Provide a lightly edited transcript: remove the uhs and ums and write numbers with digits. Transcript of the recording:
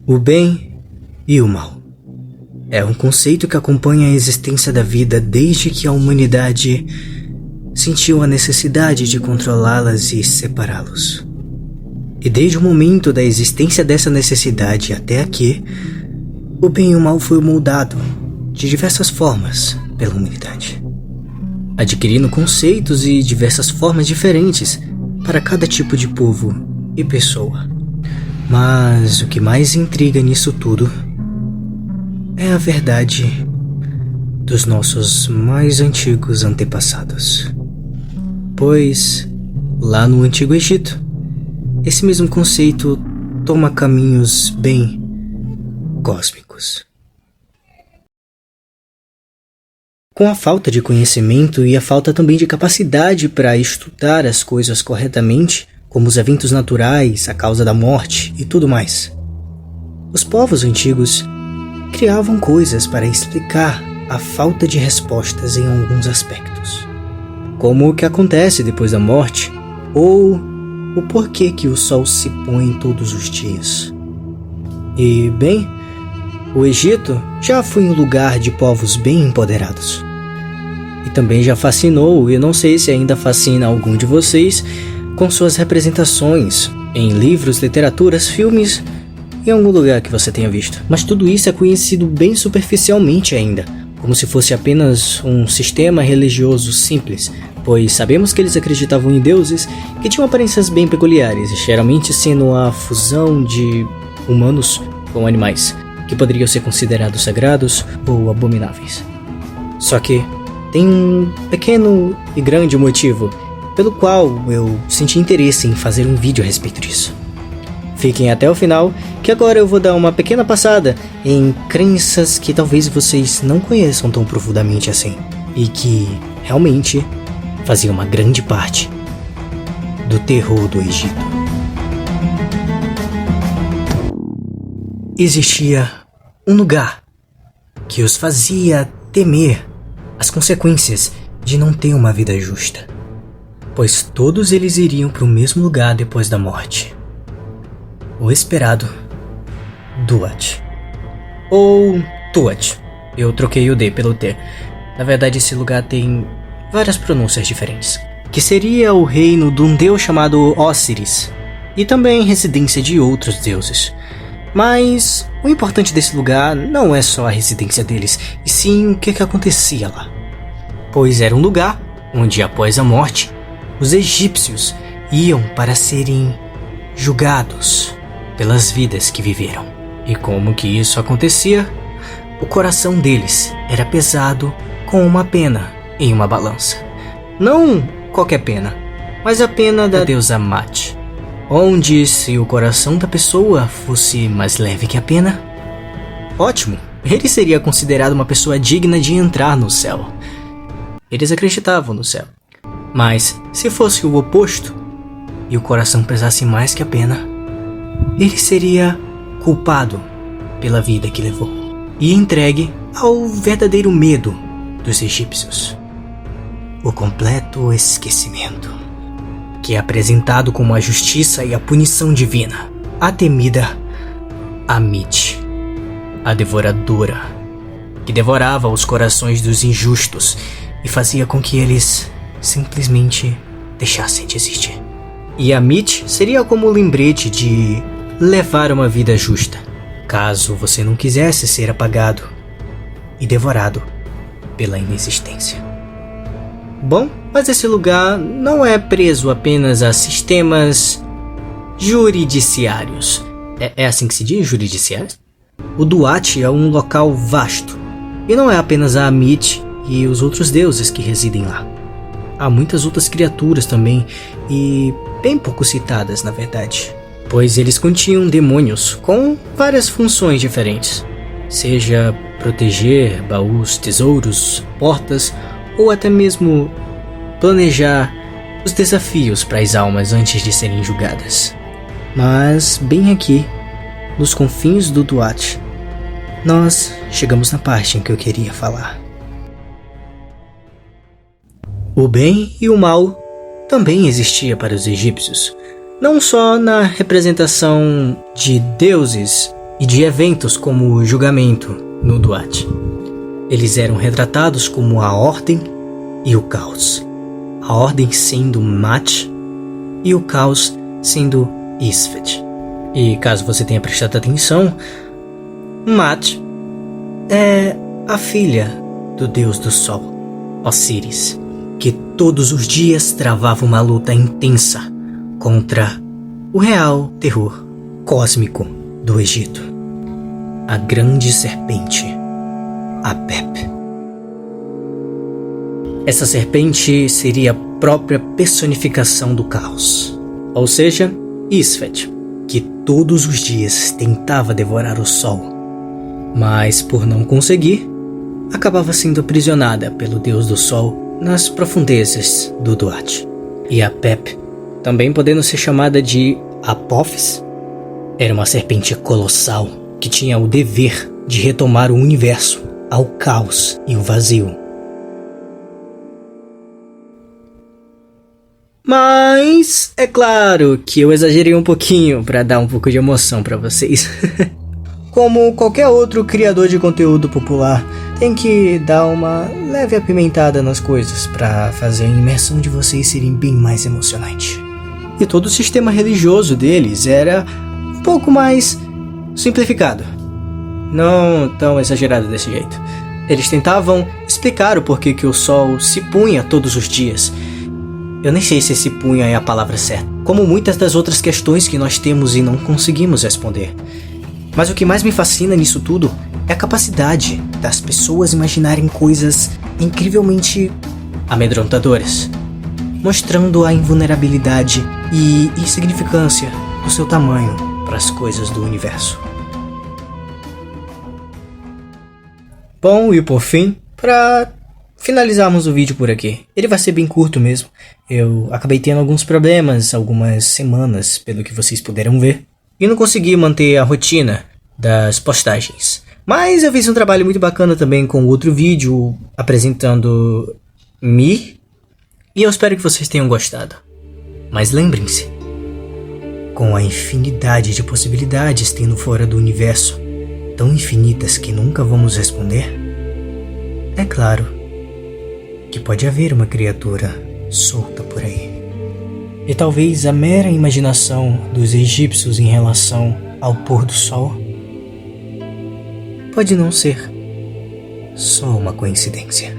O bem e o mal é um conceito que acompanha a existência da vida desde que a humanidade sentiu a necessidade de controlá-las e separá-los. E desde o momento da existência dessa necessidade até aqui, o bem e o mal foi moldado de diversas formas pela humanidade, adquirindo conceitos e diversas formas diferentes para cada tipo de povo e pessoa. Mas o que mais intriga nisso tudo é a verdade dos nossos mais antigos antepassados. Pois, lá no Antigo Egito, esse mesmo conceito toma caminhos bem cósmicos. Com a falta de conhecimento e a falta também de capacidade para estudar as coisas corretamente, como os eventos naturais, a causa da morte e tudo mais, os povos antigos criavam coisas para explicar a falta de respostas em alguns aspectos, como o que acontece depois da morte ou o porquê que o sol se põe todos os dias. E, bem, o Egito já foi um lugar de povos bem empoderados. E também já fascinou, e não sei se ainda fascina algum de vocês, com suas representações em livros, literaturas, filmes e em algum lugar que você tenha visto. Mas tudo isso é conhecido bem superficialmente ainda, como se fosse apenas um sistema religioso simples, pois sabemos que eles acreditavam em deuses que tinham aparências bem peculiares, geralmente sendo a fusão de humanos com animais, que poderiam ser considerados sagrados ou abomináveis. Só que tem um pequeno e grande motivo pelo qual eu senti interesse em fazer um vídeo a respeito disso. Fiquem até o final, que agora eu vou dar uma pequena passada em crenças que talvez vocês não conheçam tão profundamente assim, e que realmente faziam uma grande parte do terror do Egito. Existia um lugar que os fazia temer as consequências de não ter uma vida justa, pois todos eles iriam para o mesmo lugar depois da morte. O esperado Duat. Ou Tuat. Eu troquei o D pelo T. Na verdade, esse lugar tem várias pronúncias diferentes. Que seria o reino de um deus chamado Ósiris, e também residência de outros deuses. Mas o importante desse lugar não é só a residência deles, e sim o que acontecia lá. Pois era um lugar onde, após a morte, os egípcios iam para serem julgados pelas vidas que viveram. E como que isso acontecia? O coração deles era pesado com uma pena em uma balança. Não qualquer pena, mas a pena da deusa Mate, onde se o coração da pessoa fosse mais leve que a pena, ótimo, ele seria considerado uma pessoa digna de entrar no céu. Eles acreditavam no céu. Mas se fosse o oposto, e o coração pesasse mais que a pena, ele seria culpado pela vida que levou e entregue ao verdadeiro medo dos egípcios, o completo esquecimento, que é apresentado como a justiça e a punição divina, a temida Amit, a devoradora, que devorava os corações dos injustos e fazia com que eles simplesmente deixassem de existir. E Amit seria como o lembrete de levar uma vida justa, caso você não quisesse ser apagado e devorado pela inexistência. Bom, mas esse lugar não é preso apenas a sistemas juridiciários. É assim que se diz, juridiciários? O Duat é um local vasto, e não é apenas a Amit e os outros deuses que residem lá. Há muitas outras criaturas também, e bem pouco citadas na verdade, pois eles continham demônios com várias funções diferentes, seja proteger baús, tesouros, portas, ou até mesmo planejar os desafios para as almas antes de serem julgadas. Mas bem aqui, nos confins do Duat, nós chegamos na parte em que eu queria falar. O bem e o mal também existia para os egípcios, não só na representação de deuses e de eventos como o julgamento no Duat. Eles eram retratados como a Ordem e o Caos. A Ordem sendo Mat e o Caos sendo Isfet. E caso você tenha prestado atenção, Mat é a filha do deus do sol, Osíris, que todos os dias travava uma luta intensa contra o real terror cósmico do Egito, a grande serpente, Apep. Essa serpente seria a própria personificação do caos, ou seja, Isfet, que todos os dias tentava devorar o sol, mas por não conseguir, acabava sendo aprisionada pelo deus do sol nas profundezas do Duat. E Apep, também podendo ser chamada de Apophis, era uma serpente colossal que tinha o dever de retomar o universo ao caos e o vazio. Mas é claro que eu exagerei um pouquinho para dar um pouco de emoção para vocês. Como qualquer outro criador de conteúdo popular, tem que dar uma leve apimentada nas coisas para fazer a imersão de vocês serem bem mais emocionante. E todo o sistema religioso deles era um pouco mais simplificado. Não tão exagerado desse jeito. Eles tentavam explicar o porquê que o sol se punha todos os dias. Eu nem sei se esse punha é a palavra certa, como muitas das outras questões que nós temos e não conseguimos responder. Mas o que mais me fascina nisso tudo é a capacidade das pessoas imaginarem coisas incrivelmente amedrontadoras, mostrando a invulnerabilidade e insignificância do seu tamanho para as coisas do universo. Bom, e por fim, para finalizarmos o vídeo por aqui. Ele vai ser bem curto mesmo. Eu acabei tendo alguns problemas, algumas semanas, pelo que vocês puderam ver, e não consegui manter a rotina das postagens. Mas eu fiz um trabalho muito bacana também com outro vídeo apresentando Mi, e eu espero que vocês tenham gostado. Mas lembrem-se, com a infinidade de possibilidades tendo fora do universo, tão infinitas que nunca vamos responder, é claro que pode haver uma criatura solta por aí. E talvez a mera imaginação dos egípcios em relação ao pôr do sol pode não ser só uma coincidência.